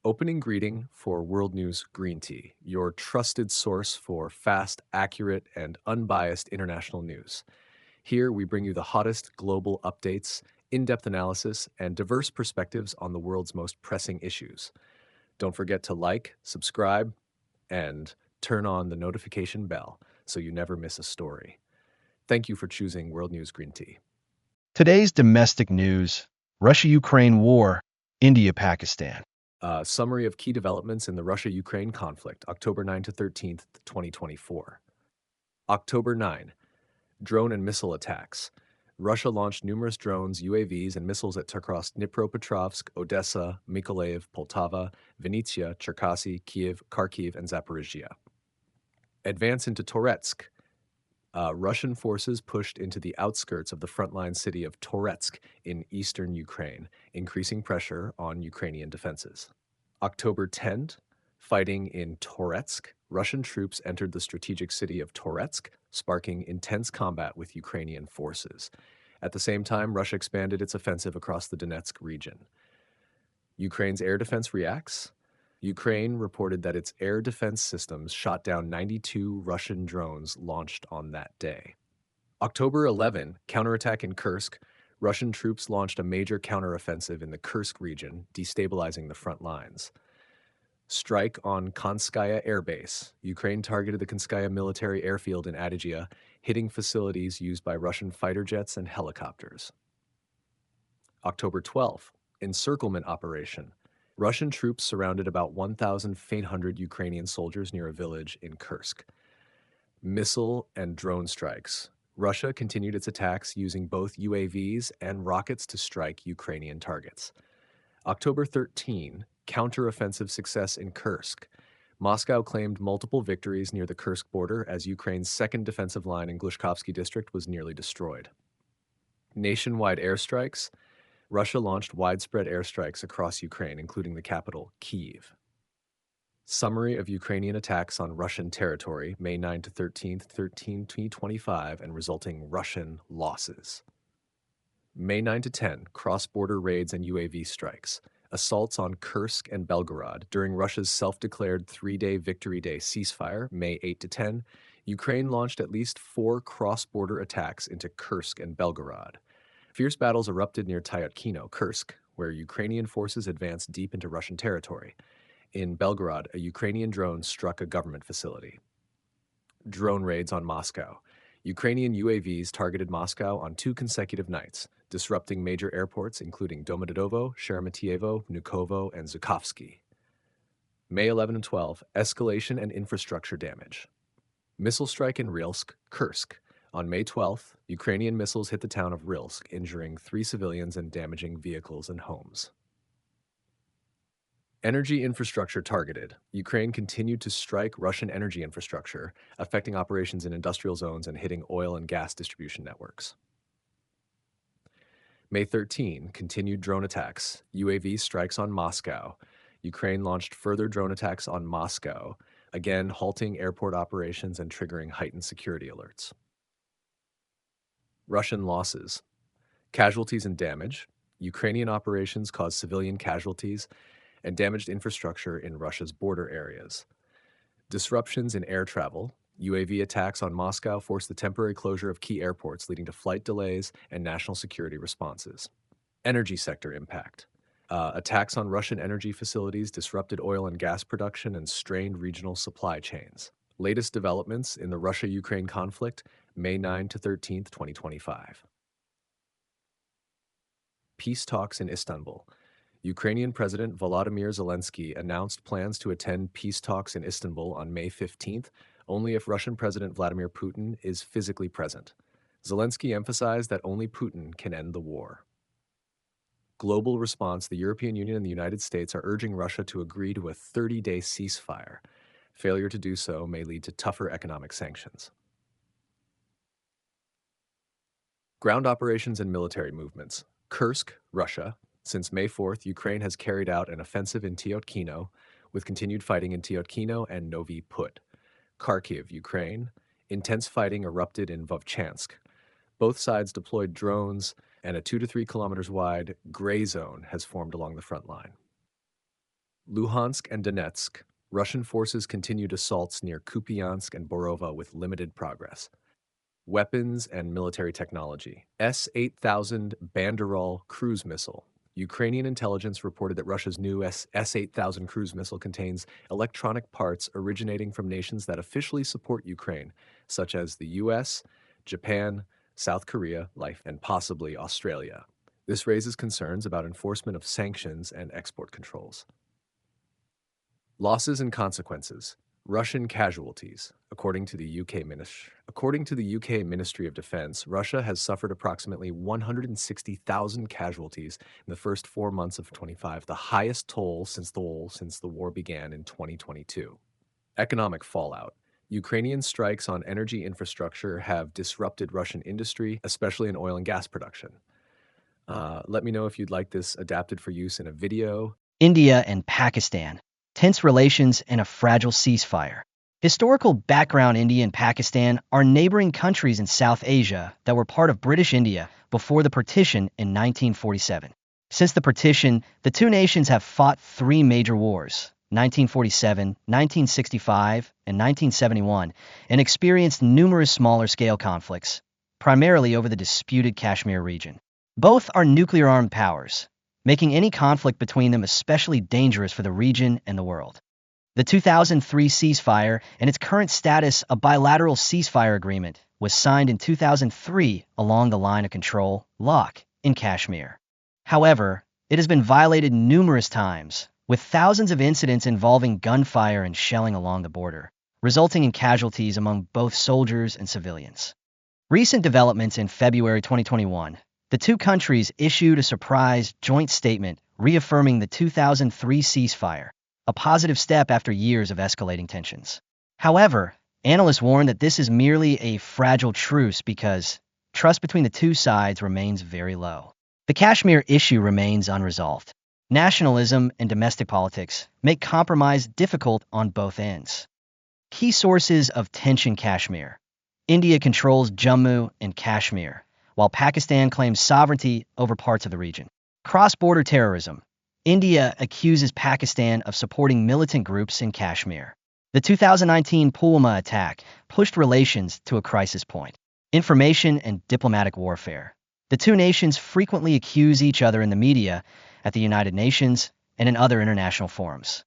Opening greeting for World News Greenty, your trusted source for fast, accurate, and unbiased international news. Here we bring you the hottest global updates, in-depth analysis, and diverse perspectives on the world's most pressing issues. Don't forget to like, subscribe, and turn on the notification bell so you never miss a story. Thank you for choosing World News Greenty. Today's domestic news: Russia-Ukraine war, India-Pakistan. Summary of key developments in the Russia-Ukraine conflict, October 9 to 13th, 2024. October 9, drone and missile attacks. Russia launched numerous drones, UAVs, and missiles at across Dnipropetrovsk, Odessa, Mykolaiv, Poltava, Vinnytsia, Cherkasy, Kiev, Kharkiv, and Zaporizhia. Advance into Toretsk. Russian forces pushed into the outskirts of the frontline city of Toretsk in eastern Ukraine, increasing pressure on Ukrainian defenses. October 10th, fighting in Toretsk, Russian troops entered the strategic city of Toretsk, sparking intense combat with Ukrainian forces. At the same time, Russia expanded its offensive across the Donetsk region. Ukraine's air defense reacts. Ukraine reported that its air defense systems shot down 92 Russian drones launched on that day. October 11, counterattack in Kursk. Russian troops launched a major counteroffensive in the Kursk region, destabilizing the front lines. Strike on Kanskaya Air Base. Ukraine targeted the Kanskaya military airfield in Adygea, hitting facilities used by Russian fighter jets and helicopters. October 12, encirclement operation. Russian troops surrounded about 1,800 Ukrainian soldiers near a village in Kursk. Missile and drone strikes. Russia continued its attacks using both UAVs and rockets to strike Ukrainian targets. October 13, counteroffensive success in Kursk. Moscow claimed multiple victories near the Kursk border as Ukraine's second defensive line in Glushkovsky district was nearly destroyed. Nationwide airstrikes. Russia launched widespread airstrikes across Ukraine, including the capital, Kyiv. Summary of Ukrainian attacks on Russian territory, May 9 to 13th, 2025, and resulting Russian losses. May 9 to 10, cross-border raids and UAV strikes. Assaults on Kursk and Belgorod. During Russia's self-declared three-day Victory Day ceasefire, May 8 to 10, Ukraine launched at least 4 cross-border attacks into Kursk and Belgorod. Fierce battles erupted near Tyotkino, Kursk, where Ukrainian forces advanced deep into Russian territory. In Belgorod, a Ukrainian drone struck a government facility. Drone raids on Moscow. Ukrainian UAVs targeted Moscow on 2 consecutive nights, disrupting major airports including Domodedovo, Sheremetyevo, Vnukovo, and Zhukovsky. May 11 and 12, escalation and infrastructure damage. Missile strike in Rilsk, Kursk. On May 12th, Ukrainian missiles hit the town of Rilsk, injuring 3 civilians and damaging vehicles and homes. Energy infrastructure targeted. Ukraine continued to strike Russian energy infrastructure, affecting operations in industrial zones and hitting oil and gas distribution networks. May 13, continued drone attacks. UAV strikes on Moscow. Ukraine launched further drone attacks on Moscow, again halting airport operations and triggering heightened security alerts. Russian losses. Casualties and damage. Ukrainian operations caused civilian casualties and damaged infrastructure in Russia's border areas. Disruptions in air travel. UAV attacks on Moscow forced the temporary closure of key airports, leading to flight delays and national security responses. Energy sector impact. Attacks on Russian energy facilities disrupted oil and gas production and strained regional supply chains. Latest developments in the Russia-Ukraine conflict, May 9 to 13th, 2025. Peace talks in Istanbul. Ukrainian President Volodymyr Zelensky announced plans to attend peace talks in Istanbul on May 15th, only if Russian President Vladimir Putin is physically present. Zelensky emphasized that only Putin can end the war. Global response: the European Union and the United States are urging Russia to agree to a 30-day ceasefire. Failure to do so may lead to tougher economic sanctions. Ground operations and military movements. Kursk, Russia. Since May 4th, Ukraine has carried out an offensive in Tyotkino, with continued fighting in Tyotkino and Novi Put. Kharkiv, Ukraine. Intense fighting erupted in Vovchansk. Both sides deployed drones, and a 2 to 3 kilometers wide gray zone has formed along the front line. Luhansk and Donetsk, Russian forces continued assaults near Kupiansk and Borova with limited progress. Weapons and military technology. S-8000 Banderol cruise missile. Ukrainian intelligence reported that Russia's new S-8000 cruise missile contains electronic parts originating from nations that officially support Ukraine, such as the US, Japan, South Korea, and possibly Australia. This raises concerns about enforcement of sanctions and export controls. Losses and consequences. Russian casualties. According to the UK Ministry of Defense, Russia has suffered approximately 160,000 casualties in the first 4 months of 25, the highest toll since the war began in 2022. Economic fallout. Ukrainian strikes on energy infrastructure have disrupted Russian industry, especially in oil and gas production. Let me know if you'd like this adapted for use in a video. India and Pakistan. Tense relations and a fragile ceasefire. Historical background: India and Pakistan are neighboring countries in South Asia that were part of British India before the partition in 1947. Since the partition, the two nations have fought 3 major wars, 1947, 1965, and 1971, and experienced numerous smaller-scale conflicts, primarily over the disputed Kashmir region. Both are nuclear-armed powers, making any conflict between them especially dangerous for the region and the world. The 2003 ceasefire and its current status, a bilateral ceasefire agreement, was signed in 2003 along the line of control, LOC, in Kashmir. However, it has been violated numerous times, with thousands of incidents involving gunfire and shelling along the border, resulting in casualties among both soldiers and civilians. Recent developments: in February 2021, the two countries issued a surprise joint statement reaffirming the 2003 ceasefire, a positive step after years of escalating tensions. However, analysts warn that this is merely a fragile truce because trust between the two sides remains very low. The Kashmir issue remains unresolved. Nationalism and domestic politics make compromise difficult on both ends. Key sources of tension: Kashmir. India controls Jammu and Kashmir, while Pakistan claims sovereignty over parts of the region. Cross-border terrorism. India accuses Pakistan of supporting militant groups in Kashmir. The 2019 Pulwama attack pushed relations to a crisis point. Information and diplomatic warfare. The two nations frequently accuse each other in the media, at the United Nations, and in other international forums.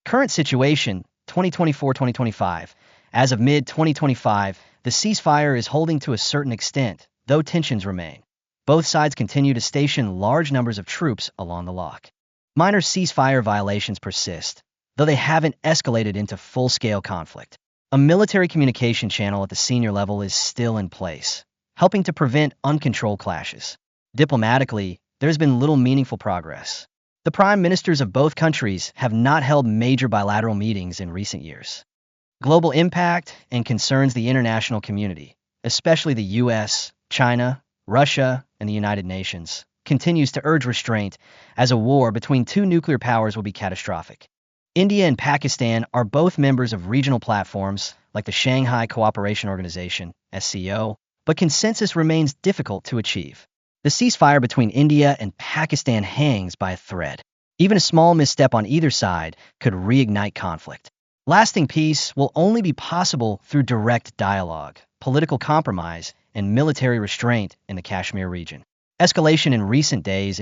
Current situation: 2024-2025. As of mid-2025, the ceasefire is holding to a certain extent, though tensions remain. Both sides continue to station large numbers of troops along the LOC. Minor ceasefire violations persist, though they haven't escalated into full-scale conflict. A military communication channel at the senior level is still in place, helping to prevent uncontrolled clashes. Diplomatically, there has been little meaningful progress. The prime ministers of both countries have not held major bilateral meetings in recent years. Global impact and concerns: the international community, especially the US, China, Russia, and the United Nations, continues to urge restraint, as a war between two nuclear powers will be catastrophic. India and Pakistan are both members of regional platforms like the Shanghai Cooperation Organization, SCO, but consensus remains difficult to achieve. The ceasefire between India and Pakistan hangs by a thread. Even a small misstep on either side could reignite conflict. Lasting peace will only be possible through direct dialogue, political compromise, and military restraint in the Kashmir region. Escalation in recent days.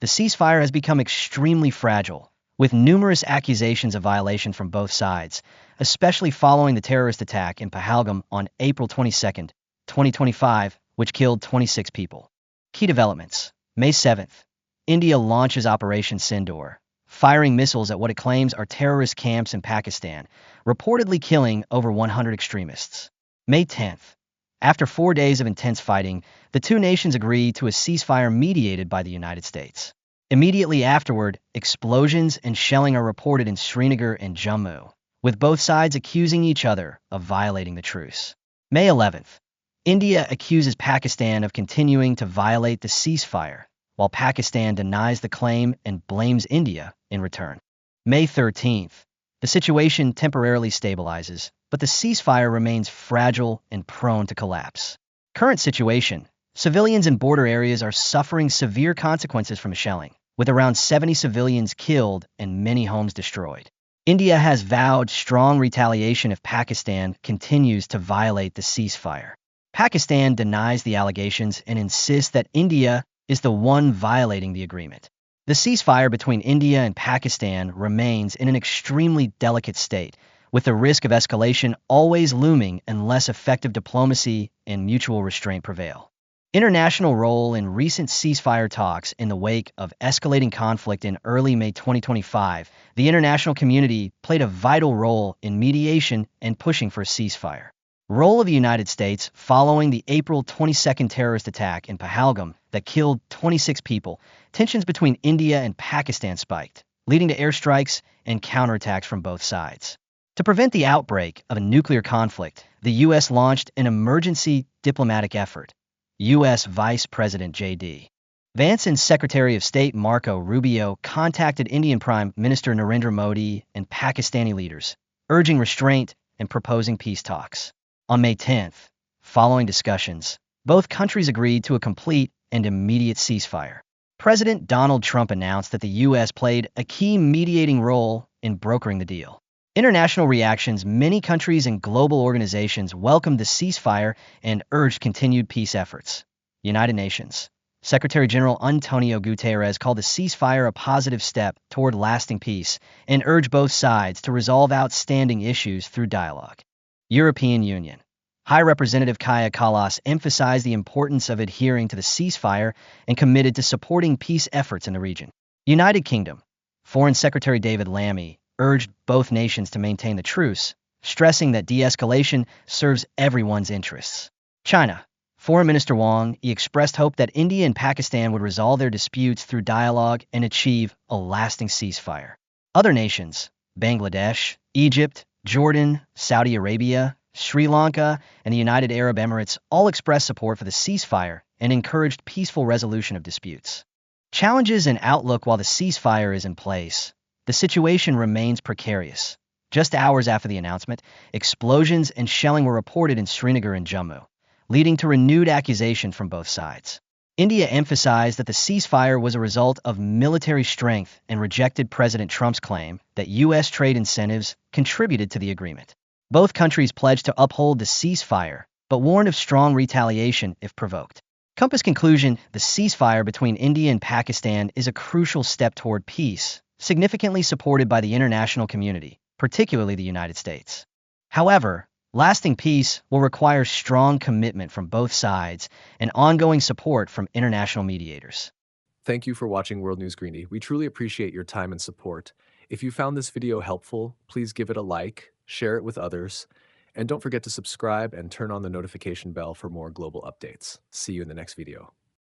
The ceasefire has become extremely fragile, with numerous accusations of violation from both sides, especially following the terrorist attack in Pahalgam on April 22, 2025, which killed 26 people. Key developments: May 7th, India launches Operation Sindoor, firing missiles at what it claims are terrorist camps in Pakistan, reportedly killing over 100 extremists. May 10th, after 4 days of intense fighting, the two nations agree to a ceasefire mediated by the United States. Immediately afterward, explosions and shelling are reported in Srinagar and Jammu, with both sides accusing each other of violating the truce. May 11th, India accuses Pakistan of continuing to violate the ceasefire, while Pakistan denies the claim and blames India in return. May 13th, the situation temporarily stabilizes, but the ceasefire remains fragile and prone to collapse. Current situation: civilians in border areas are suffering severe consequences from shelling. with around 70 civilians killed and many homes destroyed. India has vowed strong retaliation if Pakistan continues to violate the ceasefire. Pakistan denies the allegations and insists that India is the one violating the agreement. The ceasefire between India and Pakistan remains in an extremely delicate state, with the risk of escalation always looming unless effective diplomacy and mutual restraint prevail. International role in recent ceasefire talks. In the wake of escalating conflict in early May 2025, the international community played a vital role in mediation and pushing for a ceasefire. Role of the United States following the April 22nd terrorist attack in Pahalgam that killed 26 people. Tensions between India and Pakistan spiked, leading to airstrikes and counterattacks from both sides. To prevent the outbreak of a nuclear conflict, the U.S. launched an emergency diplomatic effort. U.S. Vice President J.D. Vance and Secretary of State Marco Rubio contacted Indian Prime Minister Narendra Modi and Pakistani leaders, urging restraint and proposing peace talks. On May 10th, following discussions, both countries agreed to a complete and immediate ceasefire. President Donald Trump announced that the U.S. played a key mediating role in brokering the deal. International reactions. Many countries and global organizations welcomed the ceasefire and urged continued peace efforts. United Nations Secretary General Antonio Guterres called the ceasefire a positive step toward lasting peace and urged both sides to resolve outstanding issues through dialogue. European Union High Representative Kaja Kallas emphasized the importance of adhering to the ceasefire and committed to supporting peace efforts in the region. United Kingdom Foreign Secretary David Lammy urged both nations to maintain the truce, stressing that de-escalation serves everyone's interests. China Foreign Minister Wang Yi expressed hope that India and Pakistan would resolve their disputes through dialogue and achieve a lasting ceasefire. Other nations Bangladesh, Egypt, Jordan, Saudi Arabia, Sri Lanka, and the United Arab Emirates all expressed support for the ceasefire and encouraged peaceful resolution of disputes. Challenges and outlook. While the ceasefire is in place, the situation remains precarious. Just hours after the announcement, explosions and shelling were reported in Srinagar and Jammu, leading to renewed accusation from both sides. India emphasized that the ceasefire was a result of military strength and rejected President Trump's claim that U.S. trade incentives contributed to the agreement. Both countries pledged to uphold the ceasefire, but warned of strong retaliation if provoked. Compass conclusion. The ceasefire between India and Pakistan is a crucial step toward peace, significantly supported by the international community, particularly the United States. However, lasting peace will require strong commitment from both sides and ongoing support from international mediators. Thank you for watching World News Greenty. We truly appreciate your time and support. If you found this video helpful, please give it a like, share it with others, and don't forget to subscribe and turn on the notification bell for more global updates. See you in the next video.